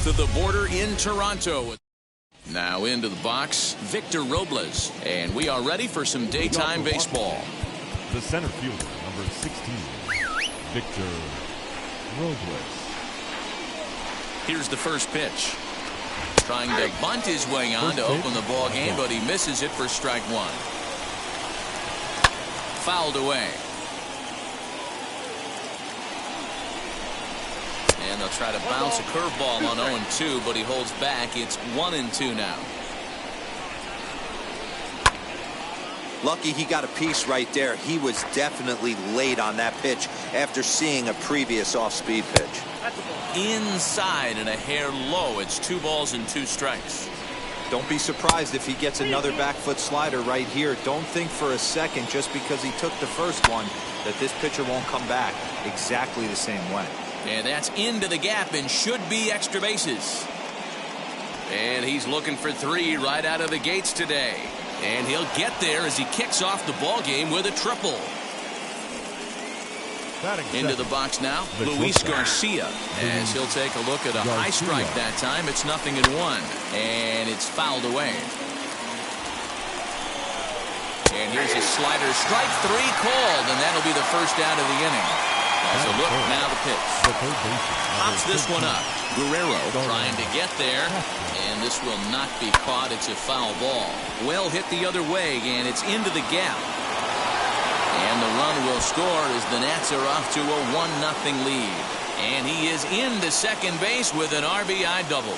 north of the border in Toronto. Now into the box, Victor Robles. And we are ready for some daytime baseball. The center fielder, number 16, Victor Robles. Here's the first pitch. Trying to bunt his way on to open the ball game, but he misses it for strike one. Fouled away. And they'll try to bounce a curveball on 0-2, but he holds back. It's 1-2 now. Lucky he got a piece right there. He was definitely late on that pitch after seeing a previous off-speed pitch. Inside and a hair low. It's 2 balls and 2 strikes. Don't be surprised if he gets another back foot slider right here. Don't think for a second, just because he took the first one, that this pitcher won't come back exactly the same way. And that's into the gap and should be extra bases. And he's looking for 3 right out of the gates today. And he'll get there as he kicks off the ball game with a triple. Into the box now, Luis Garcia, as he'll take a look at a high strike that time. It's 0-1, and it's fouled away. And here's a slider, strike 3 called, and that'll be the first out of the inning. As a look, now the pitch. Pops this one up. Guerrero trying to get there, and this will not be caught. It's a foul ball. Well hit the other way, and it's into the gap. And the run will score as the Nats are off to a 1-0 lead. And he is into second base with an RBI double.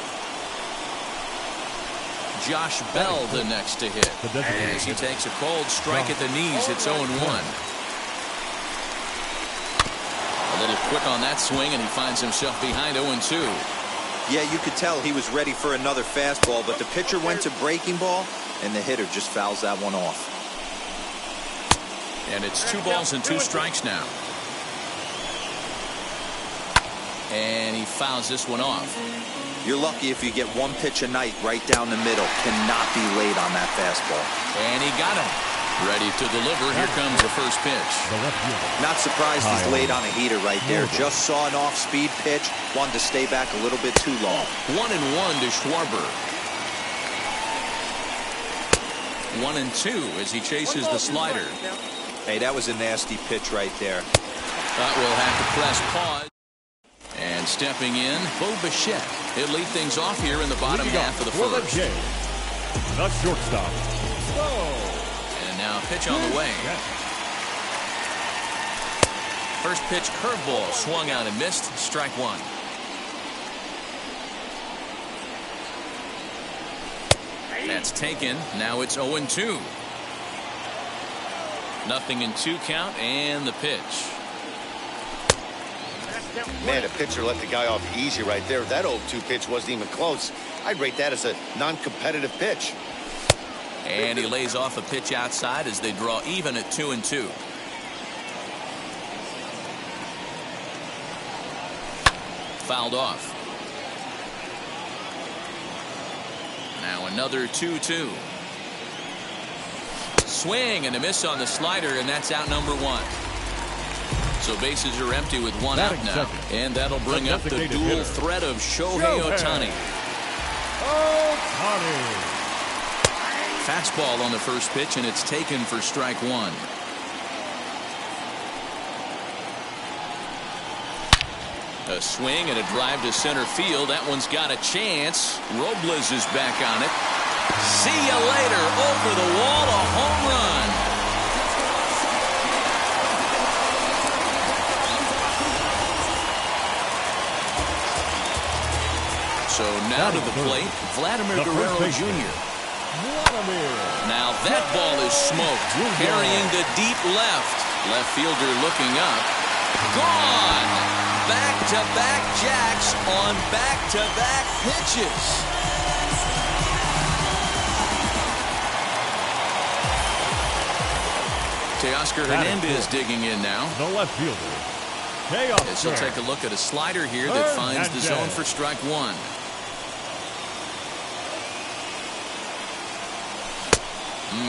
Josh Bell the next to hit. As he takes a cold strike at the knees, it's 0-1. A little quick on that swing, and he finds himself behind 0-2. Yeah, you could tell he was ready for another fastball, but the pitcher went to breaking ball, and the hitter just fouls that one off. And it's 2 balls and 2 strikes now. And he fouls this one off. You're lucky if you get 1 pitch a night right down the middle. Cannot be late on that fastball. And he got him. Ready to deliver. Here comes the first pitch. Not surprised he's late on a heater right there. Just saw an off-speed pitch. Wanted to stay back a little bit too long. 1-1 to Schwarber. 1-2 as he chases the slider. Hey, that was a nasty pitch right there. But we'll have to press pause. And stepping in, Bo Bichette. He'll lead things off here in the bottom half of the first. The shortstop. And now pitch on the way. First pitch curveball swung out and missed. Strike 1. That's taken. Now it's 0-2. 0-2 count, and the pitch. Man, the pitcher let the guy off easy right there. That 0-2 pitch wasn't even close. I'd rate that as a non-competitive pitch. And he lays off a pitch outside as they draw even at 2-2. Fouled off. Now another 2-2. Swing and a miss on the slider, and that's out number 1. So bases are empty with 1 out now. And that'll bring up the dual threat of Shohei Ohtani. Fastball on the first pitch, and it's taken for strike 1. A swing and a drive to center field. That one's got a chance. Robles is back on it. See you later. Over the wall, a home run. So now to the plate, Vladimir Guerrero Jr. Now that ball is smoked, carrying to deep left. Left fielder looking up. Gone. Back-to-back jacks on back-to-back pitches. Teoscar Hernandez digging in now. The left fielder. As he'll take a look at a slider here that finds the zone for strike 1.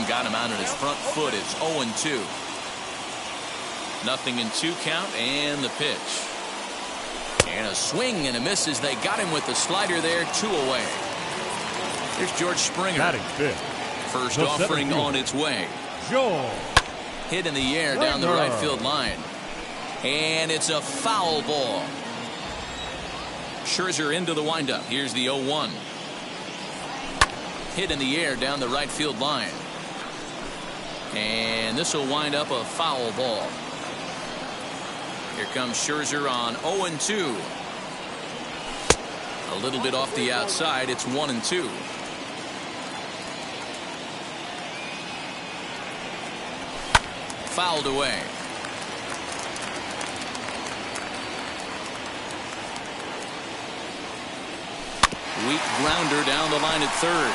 Got him out on his front foot. It's 0-2. 0-2 count, and the pitch. And a swing and a miss as they got him with the slider there. 2 away. Here's George Springer. Batting fifth. First offering on its way. Joel. Hit in the air down the right field line. And it's a foul ball. Scherzer into the windup. Here's the 0-1. Hit in the air down the right field line. And this will wind up a foul ball. Here comes Scherzer on 0-2. A little bit off the outside. It's 1-2. Fouled away. Weak grounder down the line at third.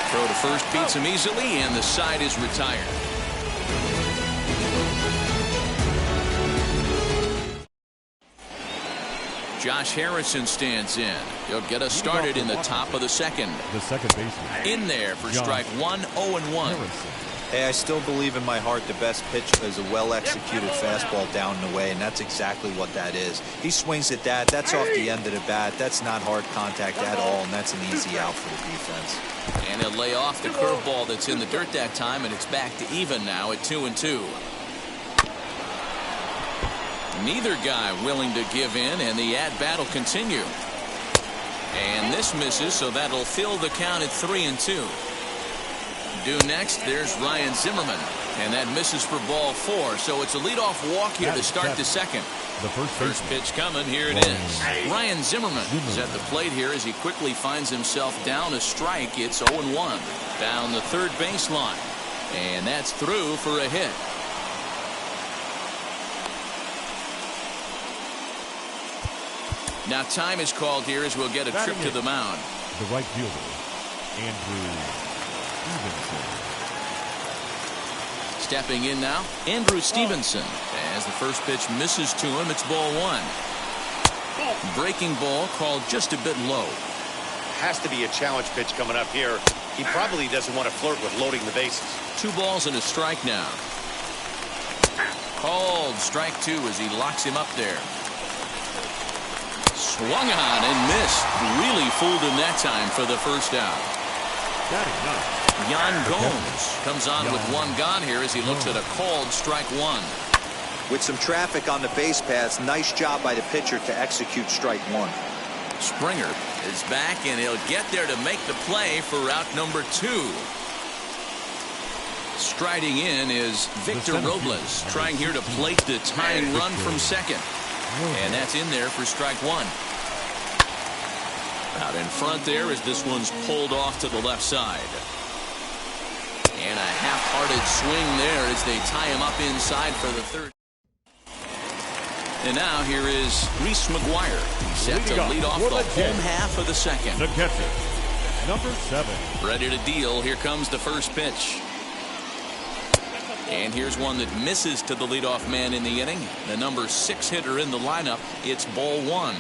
Throw to first beats him easily, and the side is retired. Josh Harrison stands in. He'll get us started in the top of the second. The second baseman. In there for strike one, 0-1. Hey, I still believe in my heart the best pitch is a well-executed fastball down and away, and that's exactly what that is. He swings at that. That's off the end of the bat. That's not hard contact at all, and that's an easy out for the defense. And he'll lay off the curveball that's in the dirt that time, and it's back to even now at 2-2. Neither guy willing to give in, and the at-bat will continue. And this misses, so that'll fill the count at 3-2. Due next, there's Ryan Zimmerman, and that misses for ball 4. So it's a leadoff walk here to start the second. The first pitch coming. Here it is. Ryan Zimmerman is at the plate here as he quickly finds himself down a strike. It's 0-1 down the third baseline, and that's through for a hit. Now time is called here as we'll get a trip to the mound. The right fielder, Andrew Stevenson. Stepping in now, Andrew Stevenson. As the first pitch misses to him, it's ball 1. Breaking ball called just a bit low. Has to be a challenge pitch coming up here. He probably doesn't want to flirt with loading the bases. 2 balls and a strike now. Called strike 2 as he locks him up there. Swung on and missed. Really fooled him that time for the first out. Yan Gomes comes on with 1 gone here as he looks at a called strike 1. With some traffic on the base paths, nice job by the pitcher to execute strike 1. Springer is back, and he'll get there to make the play for route number 2. Striding in is Victor Robles, trying here to plate the tying run from second. And that's in there for strike 1. Out in front there as this one's pulled off to the left side. And a half-hearted swing there as they tie him up inside for the third. And now here is Reese McGuire. He's set to lead off the home half of the second. The catcher, number 7. Ready to deal. Here comes the first pitch. And here's one that misses to the leadoff man in the inning. The number 6 hitter in the lineup. It's ball 1.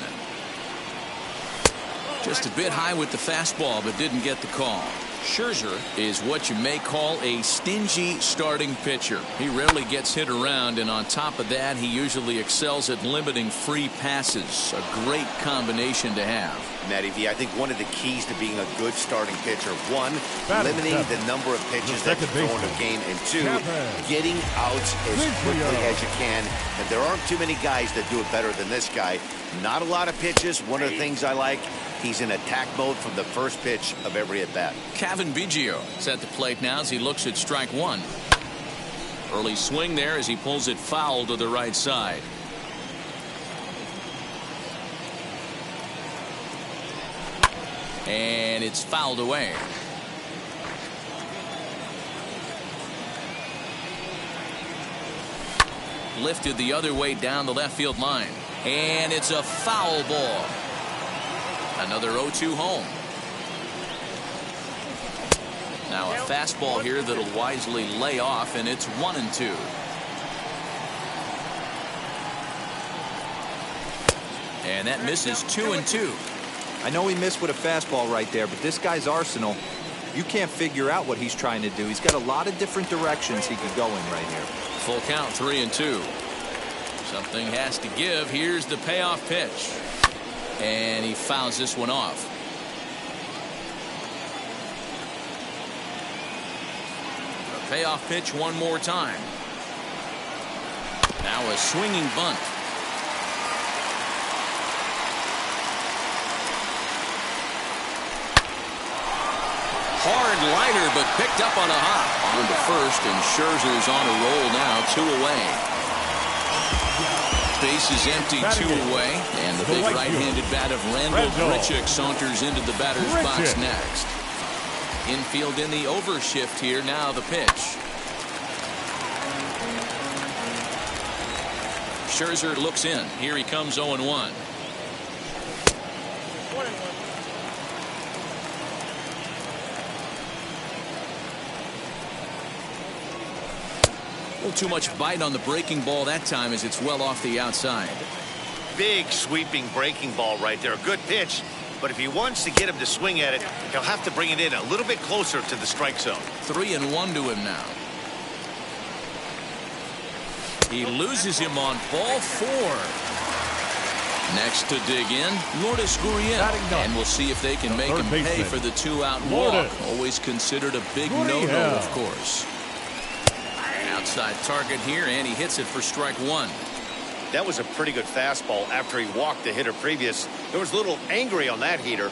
Just a bit high with the fastball, but didn't get the call. Scherzer is what you may call a stingy starting pitcher. He rarely gets hit around, and on top of that, he usually excels at limiting free passes. A great combination to have. Matty V, I think one of the keys to being a good starting pitcher, 1, limiting the number of pitches that you throw in a game, and 2, getting outs as quickly as you can. And there aren't too many guys that do it better than this guy. Not a lot of pitches. One of the things I like, he's in attack mode from the first pitch of every at-bat. Kevin Biggio is at the plate now as he looks at strike 1. Early swing there as he pulls it foul to the right side. And it's fouled away. Lifted the other way down the left field line. And it's a foul ball. Another 0-2 home. Now a fastball here that'll wisely lay off, and it's 1-2. And that misses 2-2. I know he missed with a fastball right there, but this guy's arsenal, you can't figure out what he's trying to do. He's got a lot of different directions he could go in right here. Full count, 3-2. Something has to give. Here's the payoff pitch. And he fouls this one off. The payoff pitch one more time. Now a swinging bunt. Hard liner, but picked up on a hop. On to first, and Scherzer's on a roll now, 2 away. Base is empty, 2 away, and the big right-handed bat of Randall Grichuk saunters into the batter's box next. Infield in the overshift here. Now the pitch. Scherzer looks in. Here he comes, 0-1. Too much bite on the breaking ball that time as it's well off the outside. Big sweeping breaking ball right there. A good pitch, but if he wants to get him to swing at it, he'll have to bring it in a little bit closer to the strike zone. 3-1 to him now. He loses him on ball 4. Next to dig in, Lourdes Gurriel, and we'll see if they can make him pay for the 2-out walk. Always considered a big no-no, of course. Outside target here, and he hits it for strike 1. That was a pretty good fastball after he walked the hitter previous. There was a little angry on that heater.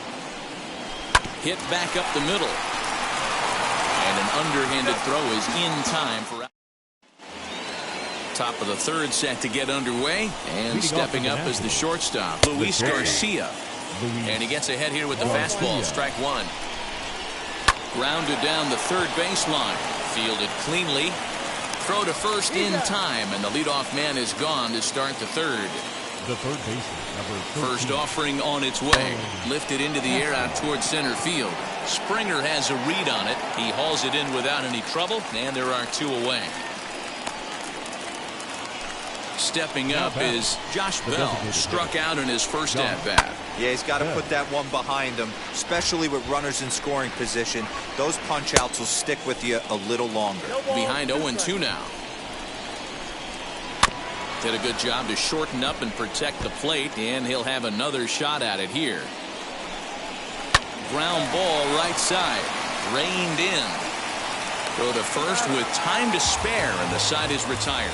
Hit back up the middle. And an underhanded throw is in time for top of the third set to get underway, and stepping up as the shortstop, Luis Garcia. And he gets ahead here with the fastball, strike 1. Grounded down the third baseline, fielded cleanly. Throw to first in time, and the leadoff man is gone to start the third. The third baseman, number 13. First offering on its way. Lifted into the air out towards center field. Springer has a read on it. He hauls it in without any trouble, and there are 2 away. Stepping up is Josh Bell. Struck out in his first at-bat. Yeah, he's got to put that one behind him, especially with runners in scoring position. Those punch-outs will stick with you a little longer. Behind 0-2 now. Did a good job to shorten up and protect the plate, and he'll have another shot at it here. Ground ball right side. Reined in. Throw to first with time to spare, and the side is retired.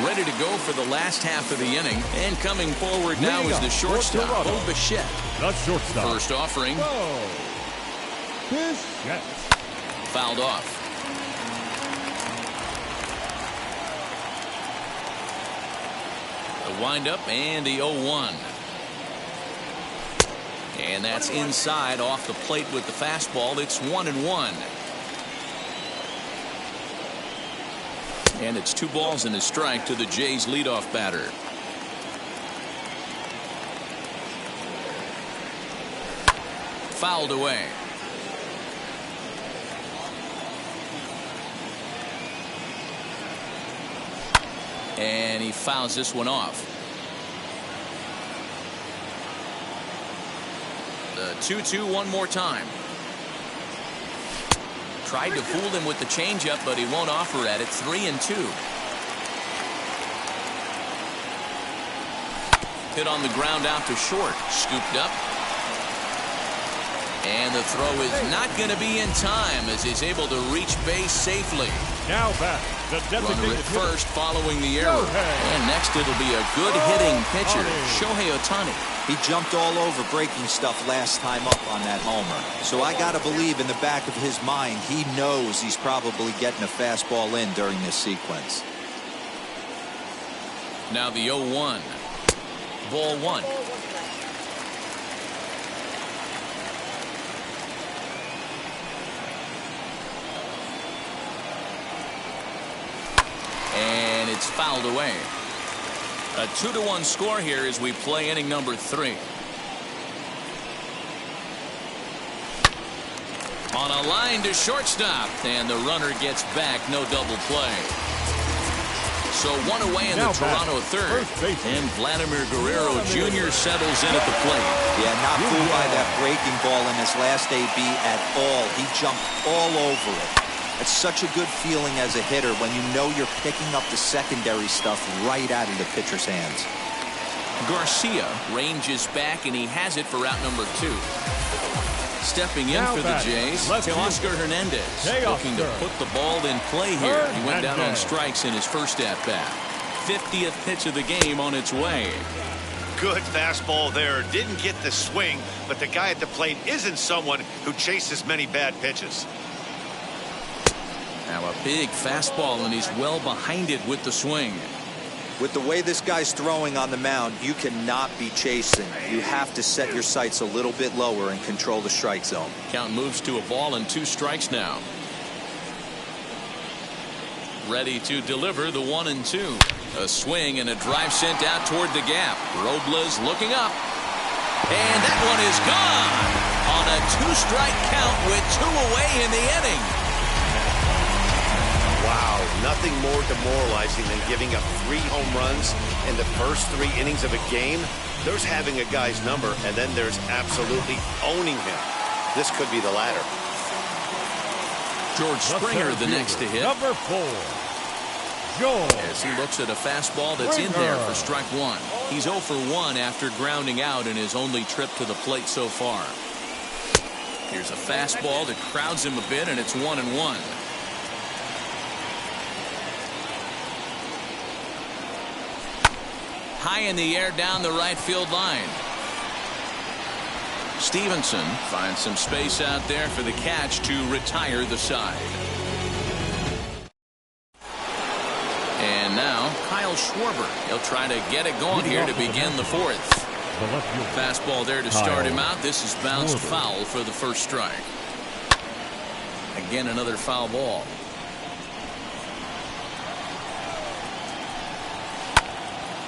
Ready to go for the last half of the inning, and coming forward now is the shortstop, Bo Bichette. The shortstop. First offering. Bichette. Fouled off. The windup and the 0-1. And that's inside off the plate with the fastball. It's 1-1. And it's 2 balls and a strike to the Jays leadoff batter. Fouled away. And he fouls this one off. The 2-2 one more time. Tried to fool him with the changeup, but he won't offer at it. 3-2. Hit on the ground out to short. Scooped up. And the throw is not going to be in time as he's able to reach base safely. Now back. The runner at first following the error. And next it'll be a good hitting pitcher, Shohei Ohtani. He jumped all over breaking stuff last time up on that homer. So I got to believe in the back of his mind, he knows he's probably getting a fastball in during this sequence. Now the 0-1. Ball 1. And it's fouled away. A 2-1 score here as we play inning number 3. On a line to shortstop, and the runner gets back. No double play. So 1 away in the Toronto third, and Vladimir Guerrero Jr. settles in at the plate. Yeah, not fooled by that breaking ball in his last AB at all. He jumped all over it. It's such a good feeling as a hitter when you know you're picking up the secondary stuff right out of the pitcher's hands. Garcia ranges back, and he has it for out number 2. Stepping in for the Jays, Teoscar Hernandez, looking to put the ball in play here. He went down on strikes in his first at-bat. 50th pitch of the game on its way. Good fastball there. Didn't get the swing, but the guy at the plate isn't someone who chases many bad pitches. Now a big fastball, and he's well behind it with the swing. With the way this guy's throwing on the mound, you cannot be chasing. You have to set your sights a little bit lower and control the strike zone. Count moves to a ball and 2 strikes now. Ready to deliver the 1-2. A swing and a drive sent out toward the gap. Robles looking up. And that one is gone on a 2-strike count with 2 away in the inning. Wow, nothing more demoralizing than giving up 3 home runs in the first 3 innings of a game. There's having a guy's number, and then there's absolutely owning him. This could be the latter. George Springer the next to hit. Number 4. As he looks at a fastball that's in there for strike 1. He's 0 for 1 after grounding out in his only trip to the plate so far. Here's a fastball that crowds him a bit, and it's 1-1. High in the air down the right field line. Stevenson finds some space out there for the catch to retire the side. And now Kyle Schwarber. He'll try to get it going here to begin the 4th. Fastball there to start him out. This is bounced foul for the first strike. Again, another foul ball.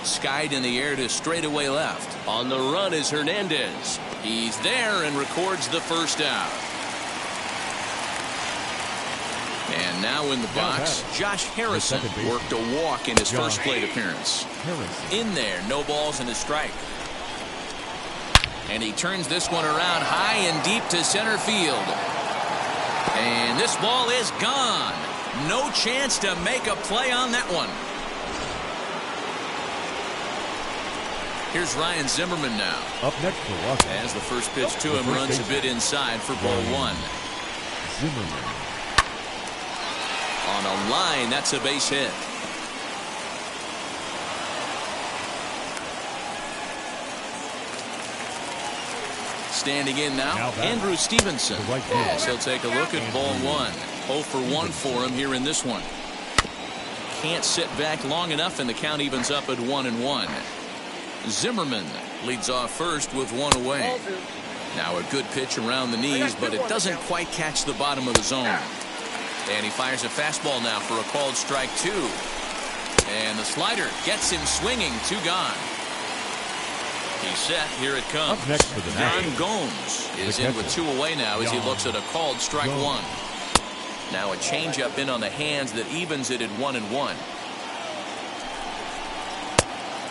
Skied in the air to straightaway left. On the run is Hernandez. He's there and records the first out. And now in the box, Josh Harrison worked a walk in his first plate appearance. In there, no balls and a strike. And he turns this one around high and deep to center field. And this ball is gone. No chance to make a play on that one. Here's Ryan Zimmerman now. Up next for Washington. As the first pitch to him runs a bit inside for ball 1. Zimmerman. On a line, that's a base hit. Standing in now Andrew Stevenson. As he'll take a look at ball 1. 0 for 1 for him here in this one. Can't sit back long enough, and the count evens up at 1-1. Zimmerman leads off first with 1 away. Now a good pitch around the knees, but it doesn't quite catch the bottom of the zone. And he fires a fastball now for a called strike 2. And the slider gets him swinging. 2 gone. He's set. Here it comes. Up next for the John Gomes is in with 2 away now as he looks at a called strike 1. Now a changeup in on the hands that evens it at 1-1.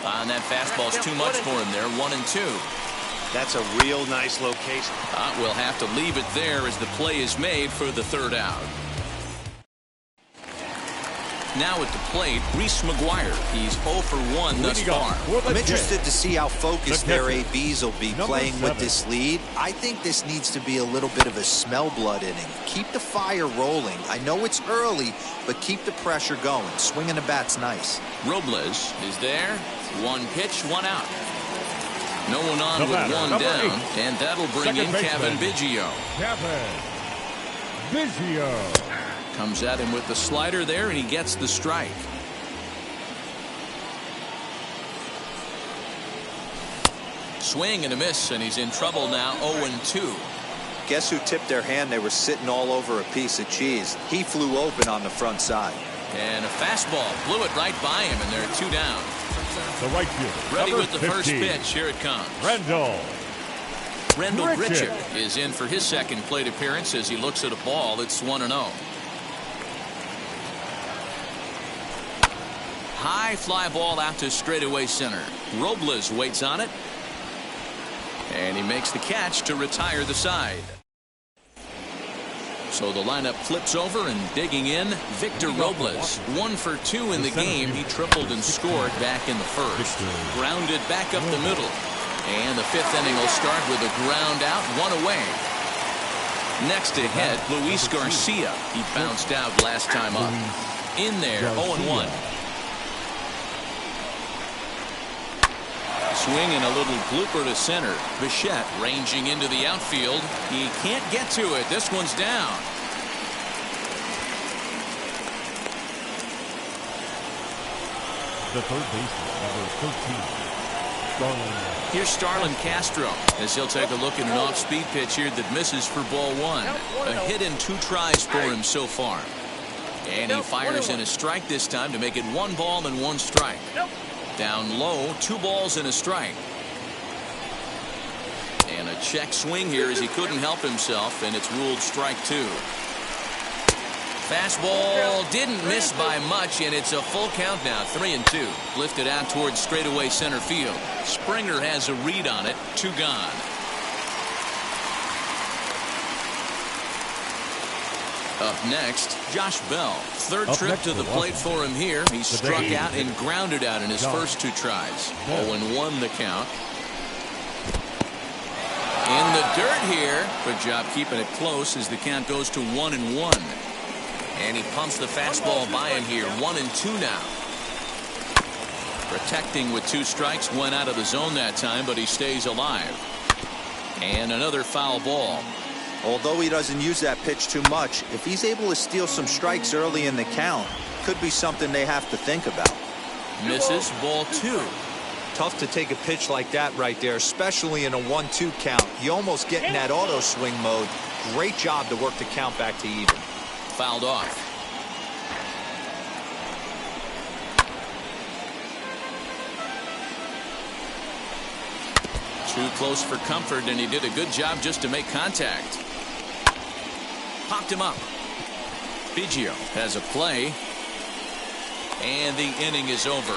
And that fastball's too much for him there. 1-2. That's a real nice location. We'll have to leave it there as the play is made for the 3rd out. Now at the plate, Reese McGuire. He's 0 for 1 thus far. I'm interested to see how focused their ABs will be playing with this lead. I think this needs to be a little bit of a smell blood inning. Keep the fire rolling. I know it's early, but keep the pressure going. Swinging the bat's nice. Robles is there. 1 pitch, 1 out. No one on with 1 down, and that'll bring in Kevin Biggio. Comes at him with the slider there, and he gets the strike. Swing and a miss, and he's in trouble now. 0-2. Guess who tipped their hand? They were sitting all over a piece of cheese. He flew open on the front side. And a fastball blew it right by him, and they're 2 down. The right fielder. Ready with the first pitch. Here it comes. Rendell Richard is in for his second plate appearance as he looks at a ball. It's 1-0. High fly ball out to straightaway center. Robles waits on it. And he makes the catch to retire the side. So the lineup flips over, and digging in, Victor Robles. 1 for 2 in the game. He tripled and scored back in the first. Grounded back up the middle. And the 5th inning will start with a ground out, 1 away. Next to hit, Luis Garcia. He bounced out last time up. In there, 0-1. Swing and a little blooper to center. Bichette ranging into the outfield. He can't get to it. This one's down. The third baseman, number 13, Starlin. Here's Starlin Castro as he'll take a look at an off-speed pitch here that misses for ball 1. A hit and 2 tries for him so far. And he fires in a strike this time to make it 1 ball and 1 strike. Down low, 2 balls and a strike. And a check swing here as he couldn't help himself, and it's ruled strike 2. Fastball didn't miss by much, and it's a full count now, 3-2. Lifted out towards straightaway center field. Springer has a read on it, 2 gone. Up next, Josh Bell. Third trip to the plate for him here. He struck out and grounded out in his first 2 tries. 0-1 the count. In the dirt here. Good job keeping it close as the count goes to 1-1. And he pumps the fastball by him here. 1-2 now. Protecting with 2 strikes. Went out of the zone that time, but he stays alive. And another foul ball. Although he doesn't use that pitch too much, if he's able to steal some strikes early in the count, could be something they have to think about. Misses, ball 2. Tough to take a pitch like that right there, especially in a 1-2 count. You almost get in that auto swing mode. Great job to work the count back to even. Fouled off. Too close for comfort, and he did a good job just to make contact. Popped him up. Biggio has a play. And the inning is over.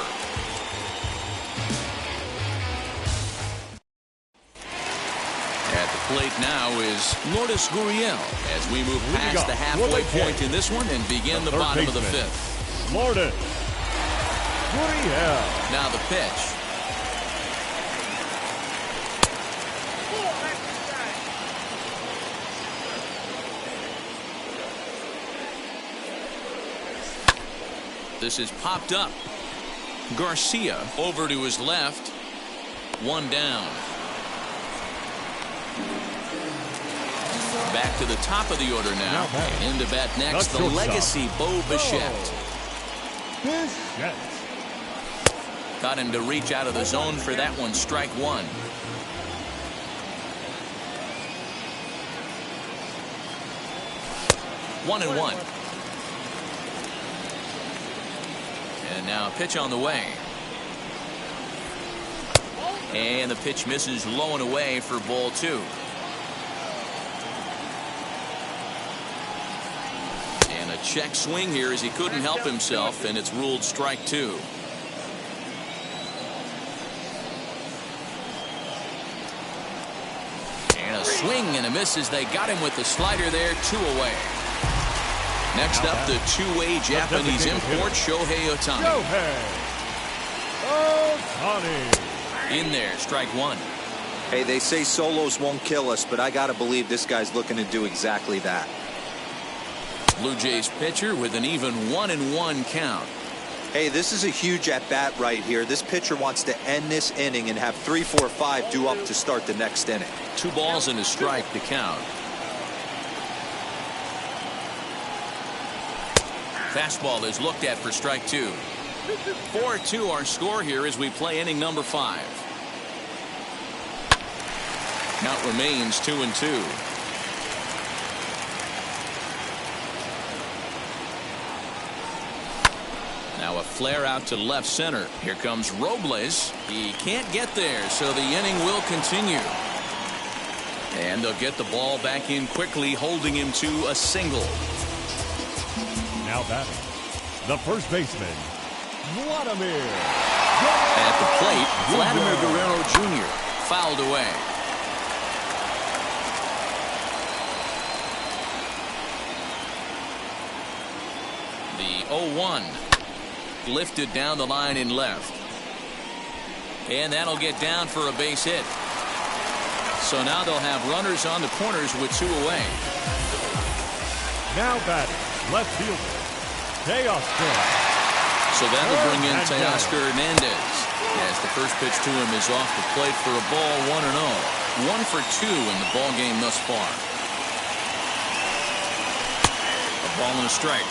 At the plate now is Lourdes Gurriel as we move past the halfway point in this one and begin the bottom of the 5th. Lourdes Gurriel. Now the pitch. This is popped up. Garcia over to his left. 1 down. Back to the top of the order now. And into bat next, the legacy Bo Bichette. Got him to reach out of the zone for that one. Strike 1. One and 1. And now a pitch on the way. And the pitch misses low and away for ball 2. And a check swing here as he couldn't help himself, and it's ruled strike 2. And a swing and a miss as they got him with the slider there. 2 away. Next up, the 2-way Japanese import, Shohei Ohtani. In there, strike 1. Hey, they say solos won't kill us, but I got to believe this guy's looking to do exactly that. Blue Jays pitcher with an even 1-1 count. Hey, this is a huge at-bat right here. This pitcher wants to end this inning and have 3, 4, 5 due up to start the next inning. 2 balls and a strike to count. Fastball is looked at for strike 2. 4-2 our score here as we play inning number 5. Count remains 2-2. Now a flare out to left center. Here comes Robles. He can't get there, so the inning will continue. And they'll get the ball back in quickly, holding him to a single. Now batting, the first baseman, Vladimir. At the plate, Vladimir Guerrero Jr. fouled away. 0-1. Lifted down the line in left. And that'll get down for a base hit. So now they'll have runners on the corners with 2 away. Now batting, left fielder, Teoscar. So that'll bring in Teoscar Hernandez. As the first pitch to him is off the plate for a ball, 1-0. 1 for 2 in the ball game thus far. A ball and a strike.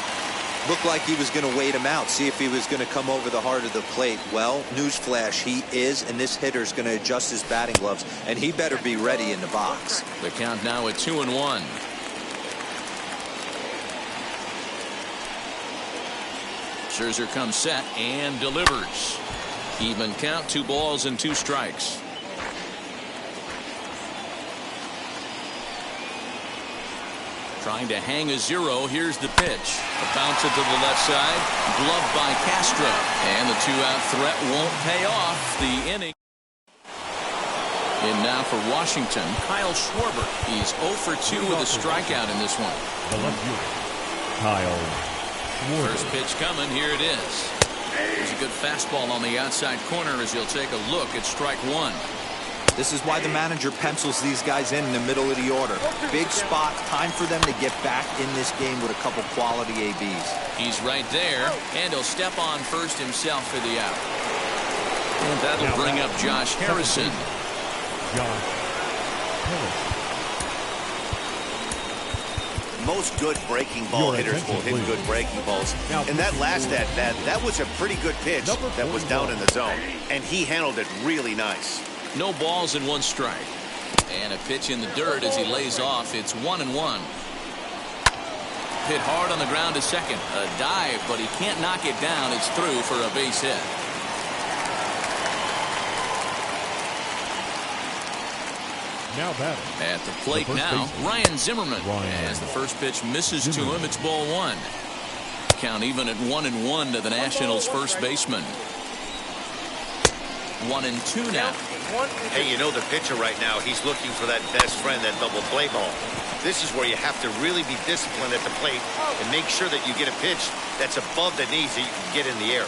Looked like he was going to wait him out, see if he was going to come over the heart of the plate. Well, newsflash, he is, and this hitter's going to adjust his batting gloves, and he better be ready in the box. The count now at 2-1. Scherzer comes set and delivers. Even count, 2 balls and 2 strikes. Trying to hang a 0. Here's the pitch. A bounce it to the left side. Gloved by Castro. And the 2-out threat won't pay off the inning. And now for Washington, Kyle Schwarber. He's 0 for 2 with a strikeout in this one. The left fielder, Kyle Schwarber. First pitch coming. Here it is. There's a good fastball on the outside corner as he'll take a look at strike 1. This is why the manager pencils these guys in the middle of the order. Big spot, time for them to get back in this game with a couple quality ABs. He's right there, and he'll step on first himself for the out. And that'll bring up Josh Harrison. Josh Harrison. Most good breaking ball hitters will hit good breaking balls. And that last at-bat, that was a pretty good pitch that was down in the zone. And he handled it really nice. No balls and 1 strike. And a pitch in the dirt as he lays off. It's 1-1. Hit hard on the ground to second. A dive, but he can't knock it down. It's through for a base hit. Now batting. At the plate now, Ryan Zimmerman. As the first pitch misses to him, it's ball 1. Count even at 1-1 to the Nationals' first baseman. 1-2 now. Hey, you know the pitcher right now, he's looking for that best friend, that double play ball. This is where you have to really be disciplined at the plate and make sure that you get a pitch that's above the knees that you can get in the air.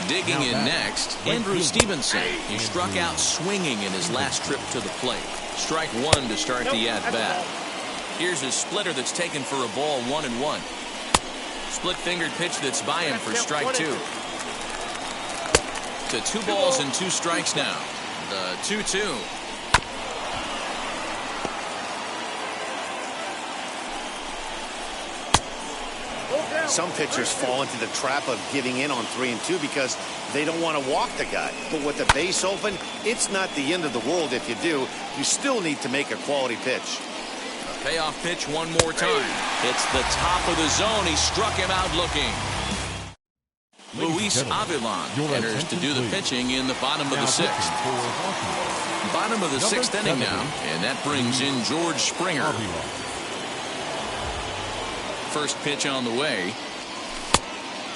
Digging in next, Andrew Stevenson. He struck out swinging in his last trip to the plate. Strike 1 to start the at-bat. Here's a splitter that's taken for a ball, 1-1. Split-fingered pitch that's by him for strike 2. To 2 balls and 2 strikes now. The 2-2. Some pitchers fall into the trap of giving in on 3 and 2 because they don't want to walk the guy. But with the base open, it's not the end of the world if you do. You still need to make a quality pitch. A payoff pitch one more time. It's the top of the zone. He struck him out looking. Luis Avilan enters to do the pitching in the bottom of the 6th. Bottom of the 6th inning now, and that brings in George Springer. First pitch on the way.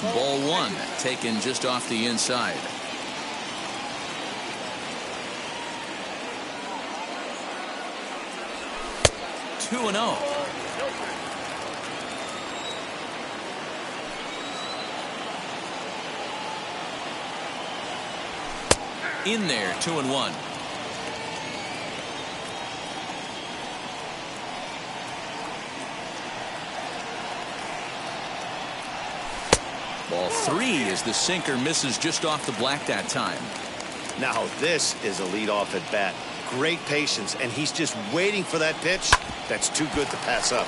Ball 1, taken just off the inside. Two and 0. In there, 2-1. Ball 3 as the sinker misses just off the black that time. Now this is a leadoff at bat. Great patience, and he's just waiting for that pitch. That's too good to pass up.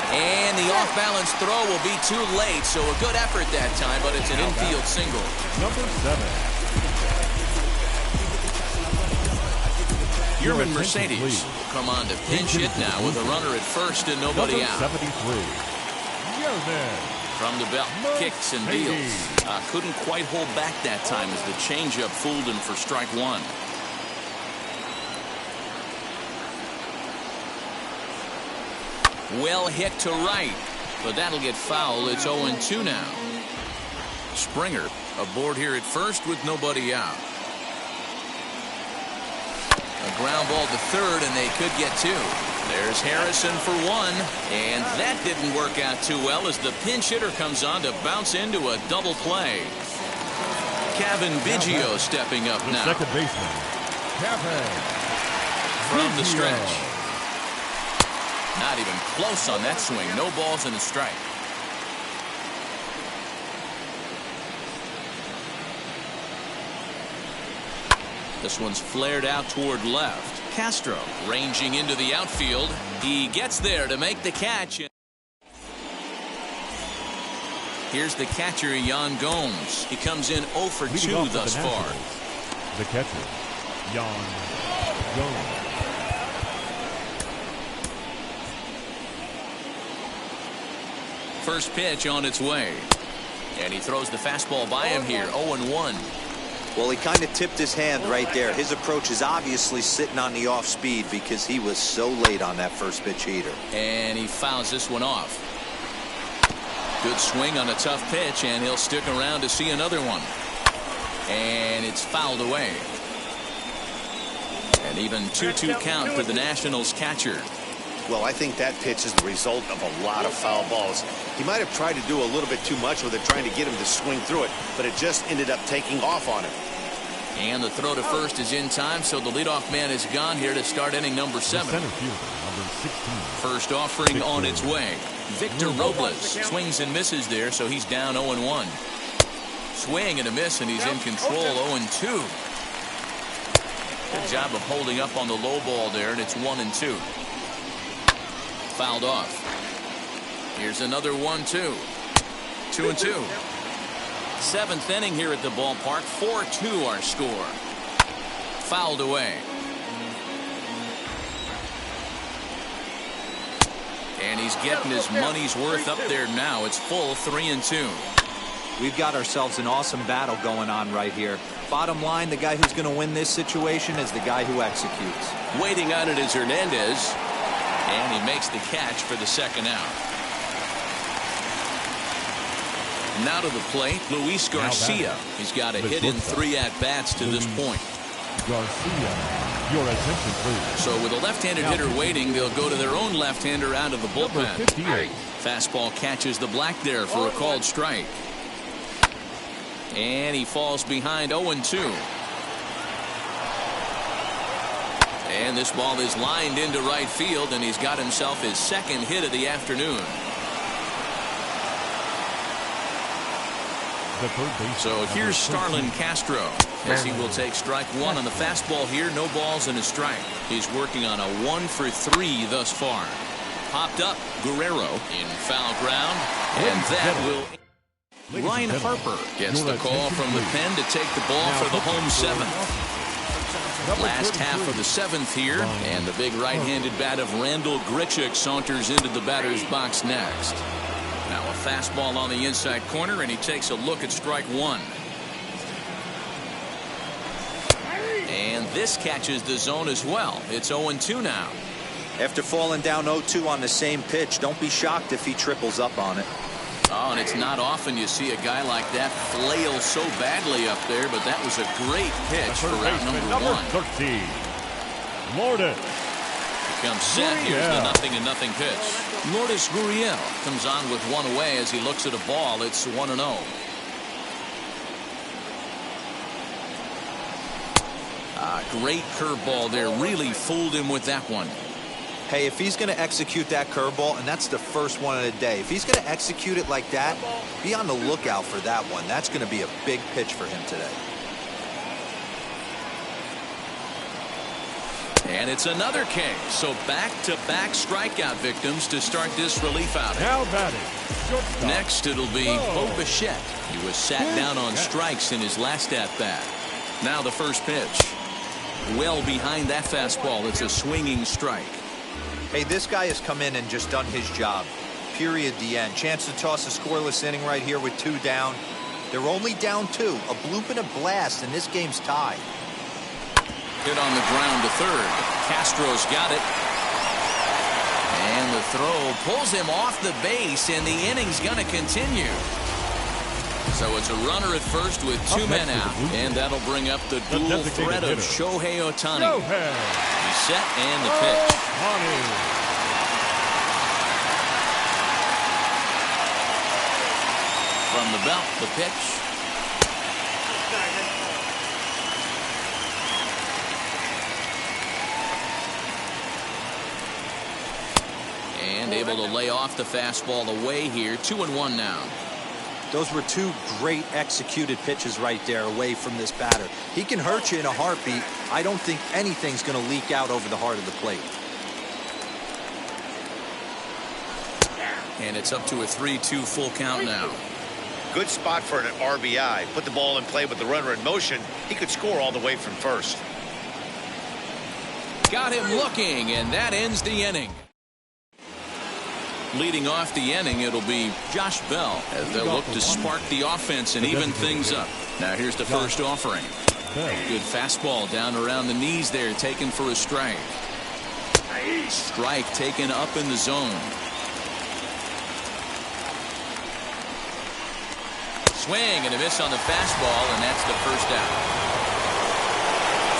And the off-balance throw will be too late, so a good effort that time, but it's an infield single. Number 7. Yerman Mercedes will come on to pinch hit now with a runner at first and nobody out. 73. From the belt, kicks and deals. Couldn't quite hold back that time as the changeup fooled him for strike 1. Well hit to right, but that'll get foul. It's 0-2 now. Springer aboard here at first with nobody out. A ground ball to third, and they could get 2. There's Harrison for one, and that didn't work out too well as the pinch hitter comes on to bounce into a double play. Kevin Biggio stepping up now. Second baseman, Kevin From the Biggio. stretch. Not even close on that swing. No balls and a strike. This one's flared out toward left. Castro ranging into the outfield. He gets there to make the catch. Here's the catcher, Yan Gomes. He comes in 0 for 2 thus far. The catcher, Yan Gomes. First pitch on its way. And he throws the fastball by him here, 0-1. Well, he kind of tipped his hand right there. His approach is obviously sitting on the off speed because he was so late on that first pitch heater. And he fouls this one off. Good swing on a tough pitch, and he'll stick around to see another one. And it's fouled away. An even 2-2 count for the Nationals catcher. Well, I think that pitch is the result of a lot of foul balls. He might have tried to do a little bit too much with it, trying to get him to swing through it, but it just ended up taking off on him. And the throw to first is in time, so the leadoff man is gone here to start inning number 7. Center fielder, number 16. First offering on its way. Victor Robles swings and misses there, so he's down 0-1. Swing and a miss, and he's in control, 0-2. Good job of holding up on the low ball there, and it's 1-2. Fouled off. Here's another 1-2. 2-2. 7th inning here at the ballpark. 4-2 our score. Fouled away. And he's getting his money's worth up there now. It's full 3-2. We've got ourselves an awesome battle going on right here. Bottom line, the guy who's going to win this situation is the guy who executes. Waiting on it is Hernandez. And he makes the catch for the second out. Now to the plate, Luis Garcia. He's got a hit in 3 at-bats to this point. Garcia, your attention please. So with a left-handed hitter waiting, they'll go to their own left-hander out of the bullpen. 58. Fastball catches the black there for a called strike. And he falls behind 0-2. And this ball is lined into right field, and he's got himself his second hit of the afternoon. So here's Starlin Castro as he will take strike 1 on the fastball here. No balls and a strike. He's working on a 1 for 3 thus far. Popped up Guerrero in foul ground, and that will. Ryan Harper gets the call from the pen to take the ball for the home 7th. Last half of the 7th here, and the big right-handed bat of Randall Grichuk saunters into the batter's box next. Now a fastball on the inside corner, and he takes a look at strike 1. And this catches the zone as well. It's 0-2 now. After falling down 0-2 on the same pitch, don't be shocked if he triples up on it. Oh, and it's not often you see a guy like that flail so badly up there, but that was a great pitch for route number 1. 13. Lourdes. Comes set. Here's the 0-0 pitch. Lourdes Gurriel comes on with 1 away as he looks at a ball. It's 1-0. Great curveball there. Really fooled him with that one. Hey, if he's going to execute that curveball, and that's the first one of the day, if he's going to execute it like that, be on the lookout for that one. That's going to be a big pitch for him today. And it's another K. So back-to-back strikeout victims to start this relief outing. Now batting. Shortstop. Next, it'll be Bo Bichette. He was sat down on strikes in his last at-bat. Now the first pitch. Well behind that fastball. It's a swinging strike. Hey, this guy has come in and just done his job. Period. The end. Chance to toss a scoreless inning right here with 2 down. They're only down 2. A bloop and a blast, and this game's tied. Hit on the ground to third. Castro's got it. And the throw pulls him off the base, and the inning's going to continue. So it's a runner at first with 2 men out, and that'll bring up the dual threat of Shohei Ohtani. He's set, and the pitch. From the belt, the pitch. And able to lay off the fastball away here. 2-1 now. Those were two great executed pitches right there away from this batter. He can hurt you in a heartbeat. I don't think anything's going to leak out over the heart of the plate. And it's up to a 3-2 full count now. Good spot for an RBI. Put the ball in play with the runner in motion. He could score all the way from first. Got him looking, and that ends the inning. Leading off the inning, it'll be Josh Bell as they'll look to spark the offense and even things up. Now here's the first offering. Good fastball down around the knees there, taken for a strike. Strike taken up in the zone. Swing and a miss on the fastball, and that's the first out.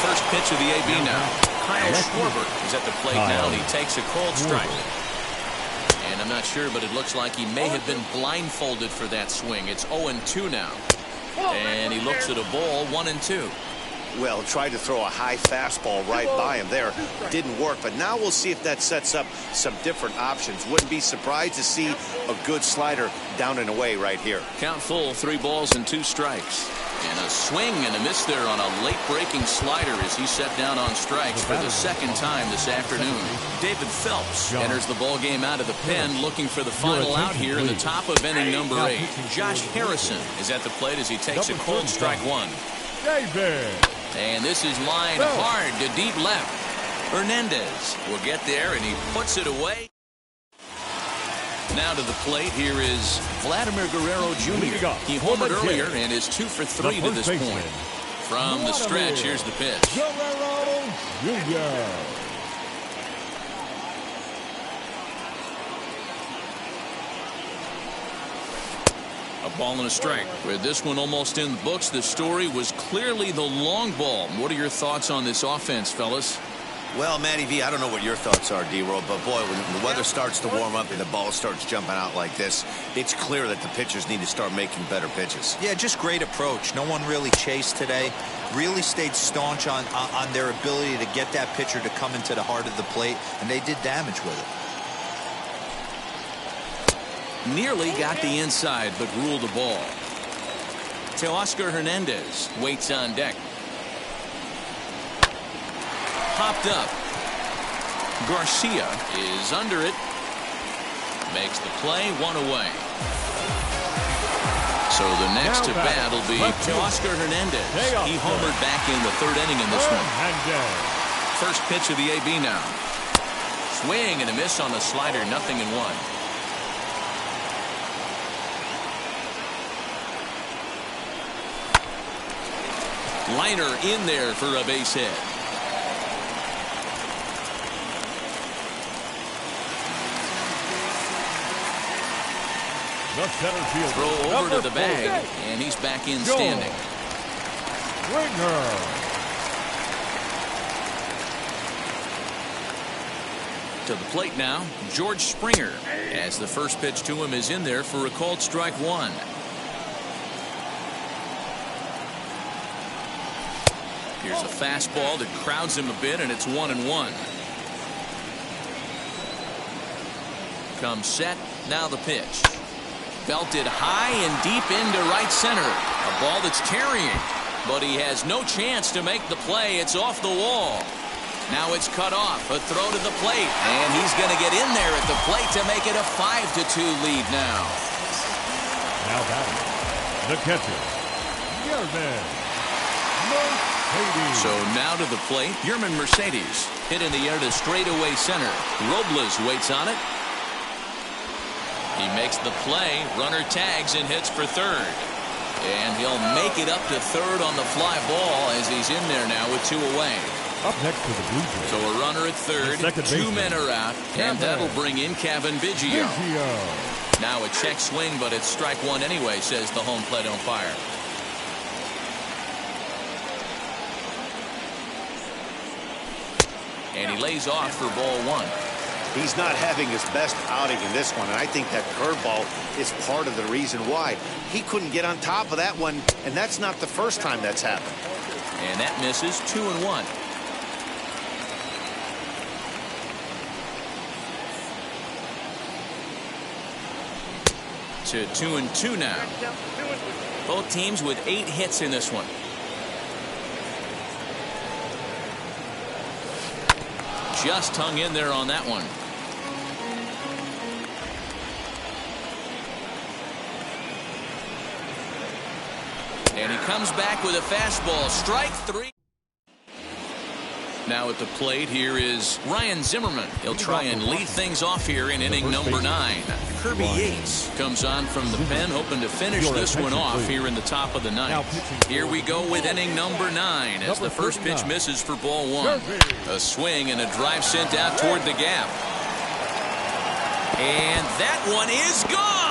First pitch of the AB now. Kyle Schwarber is at the plate now, and he takes a cold strike. And I'm not sure, but it looks like he may have been blindfolded for that swing. It's 0-2 now. And he looks at a ball, 1-2. Well, tried to throw a high fastball right by him there. Didn't work, but now we'll see if that sets up some different options. Wouldn't be surprised to see a good slider down and away right here. Count full, 3 balls and 2 strikes. And a swing and a miss there on a late-breaking slider as he set down on strikes for the second time this afternoon. David Phelps enters the ball game out of the pen, looking for the final out here in the top of inning number 8. Josh Harrison is at the plate as he takes a cold strike 1. David. And this is lined hard to deep left. Hernandez will get there, and he puts it away. Now to the plate, here is Vladimir Guerrero Jr. He homered earlier and is 2 for 3 to this point. From the stretch, here's the pitch. Guerrero Jr. A ball and a strike. With this one almost in the books, the story was clearly the long ball. What are your thoughts on this offense, fellas? Well, Matty V, I don't know what your thoughts are, D-Roll, but boy, when the weather starts to warm up and the ball starts jumping out like this, it's clear that the pitchers need to start making better pitches. Yeah, just great approach. No one really chased today. Really stayed staunch on their ability to get that pitcher to come into the heart of the plate, and they did damage with it. Nearly got the inside, but ruled the ball. Teoscar Hernandez waits on deck. Popped up. Garcia is under it. Makes the play, 1 away. So the next to bat will be Teoscar Hernandez. He homered back in the 3rd inning in this one. First pitch of the AB now. Swing and a miss on the slider, 0-1. Liner in there for a base hit. The center field. Throw over to the bag, and he's back in standing. Springer. To the plate now, George Springer, as the first pitch to him is in there for a called strike 1. Here's a fastball that crowds him a bit, and it's 1-1. Comes set, now the pitch. Belted high and deep into right center. A ball that's carrying, but he has no chance to make the play. It's off the wall. Now it's cut off. A throw to the plate, and he's going to get in there at the plate to make it a 5-2 lead now. Now batting, the catcher, Yerman Mercedes. So now to the plate, Yerman Mercedes. Hit in the air to straightaway center. Robles waits on it. He makes the play, runner tags and hits for 3rd. And he'll make it up to 3rd on the fly ball as he's in there now with 2 away. Up next to the Blue Jays. So a runner at 3rd, 2 men are out, and that'll bring in Kevin Biggio. Now a check swing, but it's strike 1 anyway, says the home plate umpire. And he lays off for ball one. He's not having his best outing in this one, and I think that curveball is part of the reason why. He couldn't get on top of that one, and that's not the first time that's happened. And that misses 2-1. To 2-2 now. Both teams with 8 hits in this one. Just hung in there on that one. And he comes back with a fastball. Strike 3. Now at the plate, here is Ryan Zimmerman. He'll try and lead things off here in inning number 9. Kirby Yates comes on from the pen, hoping to finish this one off here in the top of the 9th. Here we go with inning number 9 as the first pitch misses for ball 1. A swing and a drive sent out toward the gap. And that one is gone!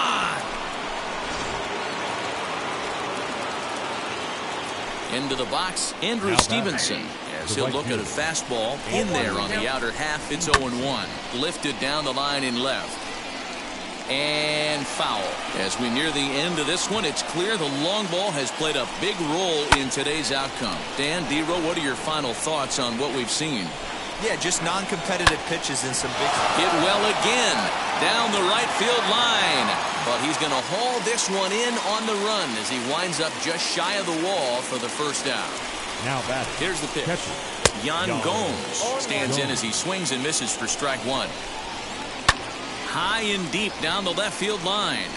Into the box, Andrew Stevenson. As he'll look at a fastball in there on the outer half. It's 0-1. Lifted down the line in left. And foul. As we near the end of this one, it's clear the long ball has played a big role in today's outcome. Dan, Dero, what are your final thoughts on what we've seen? Yeah, just non-competitive pitches and some big... Hit well again down the right field line. But he's going to haul this one in on the run as he winds up just shy of the wall for the first out. Now batting. Here's the pitch. Yan Gomes stands in as he swings and misses for strike 1. High and deep down the left field line.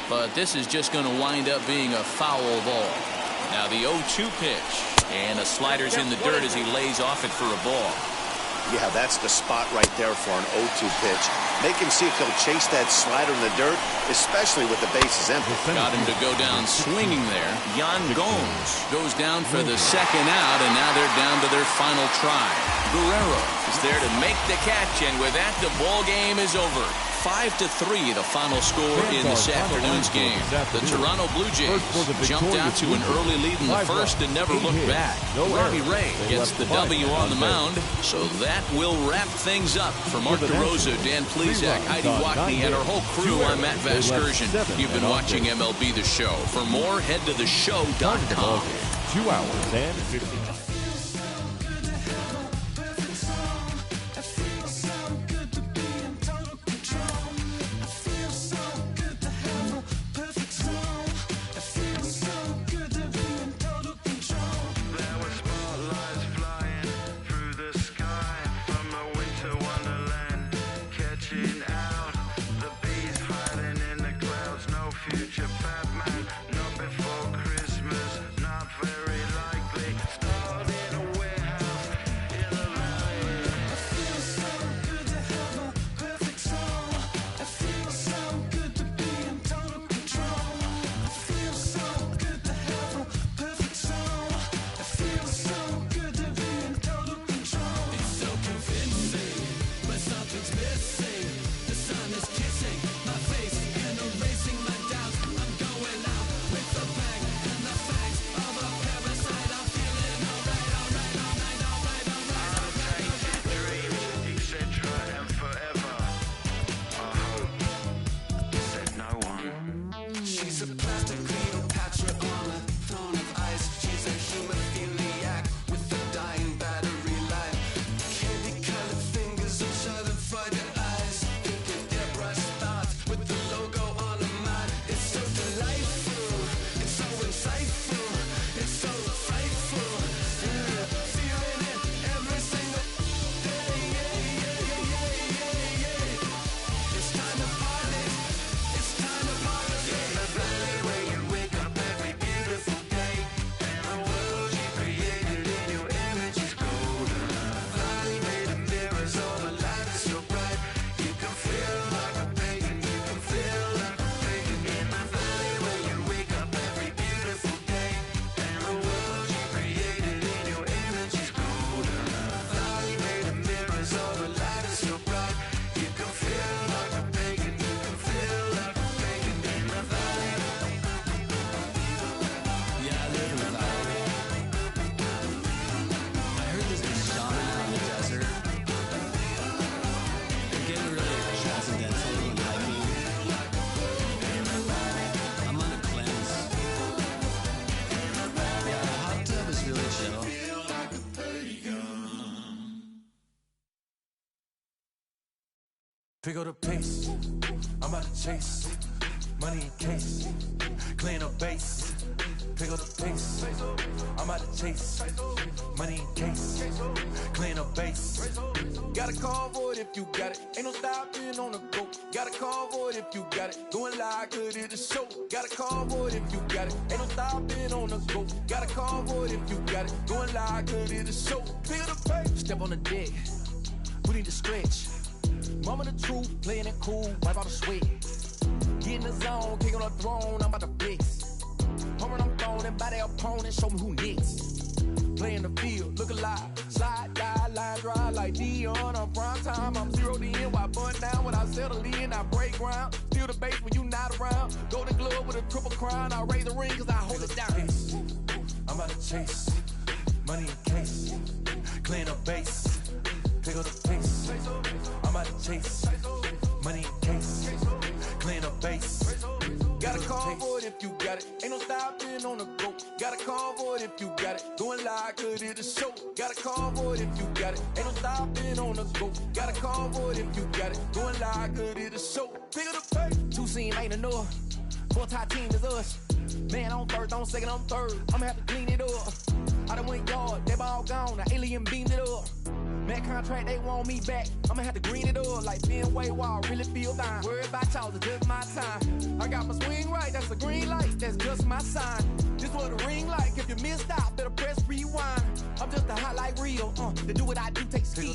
But this is just going to wind up being a foul ball. Now the 0-2 pitch. And a slider's in the dirt as he lays off it for a ball. Yeah, that's the spot right there for an 0-2 pitch. Make him see if he'll chase that slider in the dirt, especially with the bases empty. Got him to go down swinging there. Yan Gomes goes down for the second out, and now they're down to their final try. Guerrero is there to make the catch, and with that, the ball game is over. 5-3, the final score in this afternoon's game. The Toronto Blue Jays jumped out to an early lead in the first and never looked back. Robbie Ray gets the W on the mound, so that will wrap things up. For Mark DeRosa, Dan Plesac, Heidi Wackney, and our whole crew, I'm Matt Vasgersian. You've been watching MLB The Show. For more, head to theshow.com. 2 hours and 50 minutes. Future Batman, not before Christmas, not very likely. Pick up the pace. I'm about to chase. Money in case. Clean up base. Pick up the pace. I'm about to chase. Money in case. Clean up base. Got a call for it if you got it. Ain't no stopping on the go. Got a call for it if you got it. Going live, good at the show. Got a call for it if you got it. Ain't no stopping on the go. Got a call for it if you got it. Going live, good at the show. Pick up the pace. Step on the deck. We need to stretch. Mama the truth, playing it cool, wipe out the sweat. Get in the zone, king on the throne, I'm about to flex. Home I'm throwing and by their opponent, show me who next. Play in the field, look alive. Slide, die, line, dry like Dion on prime time. I'm 0 to end, while bun down when I settle in, I break ground. Steal the base when you not around. Golden glove with a triple crown, I raise the ring cause I hold it down. I'm about to chase, money in case. Clean up base, pick up the pace. I'm about to chase, money in case. Clean up base. Got a call for it if you got it. Ain't no stopping on the go. Got a call for it if you got it. Going live, good at the show. Got a call for it if you got it. Ain't no stopping on the go. Got a call for it if you got it. Going live, good at the show. Pick up the pace. Two scene ain't enough. Full tie team is us. Man on first, on second, on third. I'ma have to clean it up. I done went yard, they ball gone. The alien beamed it up. Man contract, they want me back. I'ma have to green it up like Fenway Wall. Really feel fine. Worry about y'all, it's just my time. I got my swing right, that's a green light. That's just my sign. This what a ring like. If you missed out, better press rewind. I'm just a highlight reel. To do what I do takes skill.